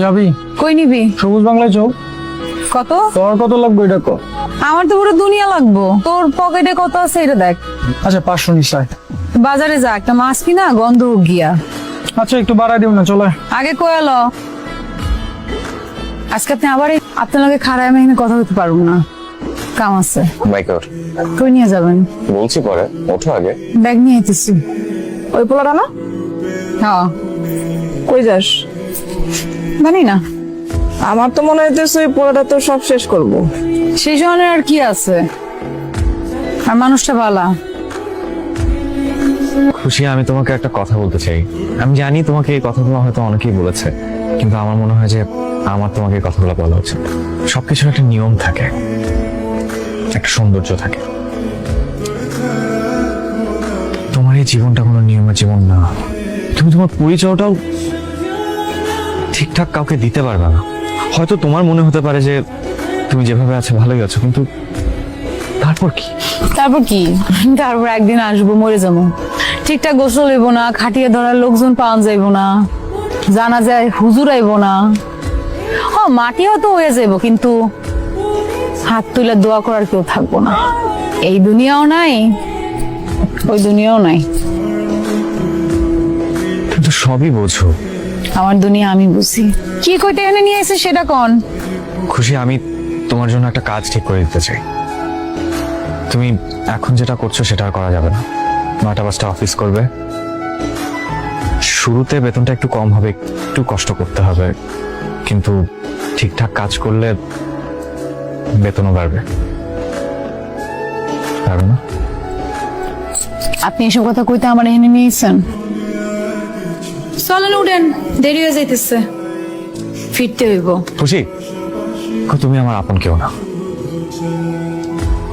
যাবি? কই নিবি? সবুজ বাংলায় চল। কত? তোর কত লাগবে এটা কর। আমার তো পুরো দুনিয়া লাগবো। তোর পকেটে কত আছে এটা দেখ। আচ্ছা 500 নিশ্চয়। বাজারে যা, একটা মাছ কিনা গন্ধ গিয়া। আচ্ছা একটু বাড়াই দিব না, চলে। আগে কয়ালো আজকে আপনি আবার আপনার লগে খারাপ আমি এখানে কথা বলতে পারবো না, কাম আছে। বাইকর কই নিয়ে যাবেন? বলছি পরে, ওঠো আগে। ব্যাগ নিয়ে আইতেছি। ওই পোলাটা না? হ্যাঁ। কই যাস? জানি না, আমার তো মনে হইতেছে ওই পোলাটা তো সব শেষ করবো। সেই সময় আর কি আছে, আর মানুষটা ভালা। খুশি, আমি তোমাকে একটা কথা বলতে চাই। আমি জানি তোমাকে এই কথাগুলো হয়তো অনেকেই বলেছে, কিন্তু আমার মনে হয় যে আমার তোমাকে এই কথাগুলো বলা উচিত। সবকিছুর একটা নিয়ম থাকে, একটা সৌন্দর্য থাকে। তোমার এই জীবনটা কোনো নিয়মের জীবন না। তুমি তোমার পরিচয়টাও ঠিকঠাক কাউকে দিতে পারবে না। হয়তো তোমার মনে হতে পারে যে তুমি যেভাবে আছো ভালোই আছো, কিন্তু তারপর কি? তারপর কি? তারপর একদিন আসবো, মরে যাবো। ঠিকঠাক গোসল হইব না, খাটিয়ে ধরার লোকজন পাওয়া যাইব না, জানা যায় হুজুর আইব না। মাটি হয়তো হয়ে যাইব, কিন্তু হাত তুলে দোয়া করার কেউ থাকবো না। এই দুনিয়াও নাই, ওই দুনিয়াও নাই। কিন্তু সবই বোঝো। আমার দুনিয়া আমি বুঝি। কি কইতে এনে নিয়ে এসে সেটা কোন? খুশি, আমি তোমার জন্য একটা কাজ ঠিক করে দিতে চাই। তুমি এখন যেটা করছো সেটা আর করা যাবে না। 9টা 5টা অফিস করবে। শুরুতে বেতনটা একটু কম হবে, একটু কষ্ট করতে হবে, কিন্তু ঠিকঠাক কাজ করলে বেতনও বাড়বে। পারবে না? আপনি এসব কথা কইতে আমার এনে নিয়েছেন। চলেন উঠেন, দেরি হয়ে যাইতেছে, ফিরতে হইব। খুশি, তুমি আমার আপন কেউ না,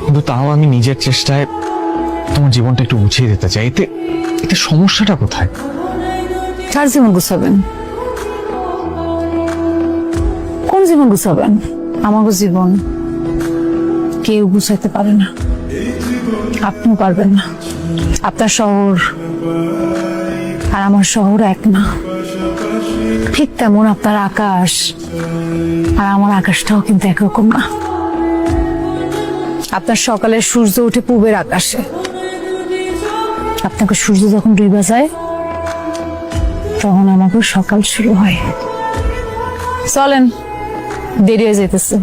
কিন্তু তাও আমি নিজের চেষ্টায় তোমার জীবনটা একটু গুছিয়ে দিতে চাই। এতে এতে সমস্যাটা কোথায়? কার জীবন গুছাবেন? কোন জীবন গুছাবেন? আমাকে জীবন কেউ গুছাইতে পারে না, আপনিও পারবেন না। আপনার শহর আর আমার শহর এক না। ঠিক তেমন আপনার আকাশ আর আমার আকাশটাও কিন্তু একরকম না। আপনার সকালের সূর্য উঠে পূবের আকাশে, আপনাকে সূর্য যখন ডুইবা যায় তখন আমাকে সকাল শুরু হয়। চলেন, দেরি হয়ে যেতেছে।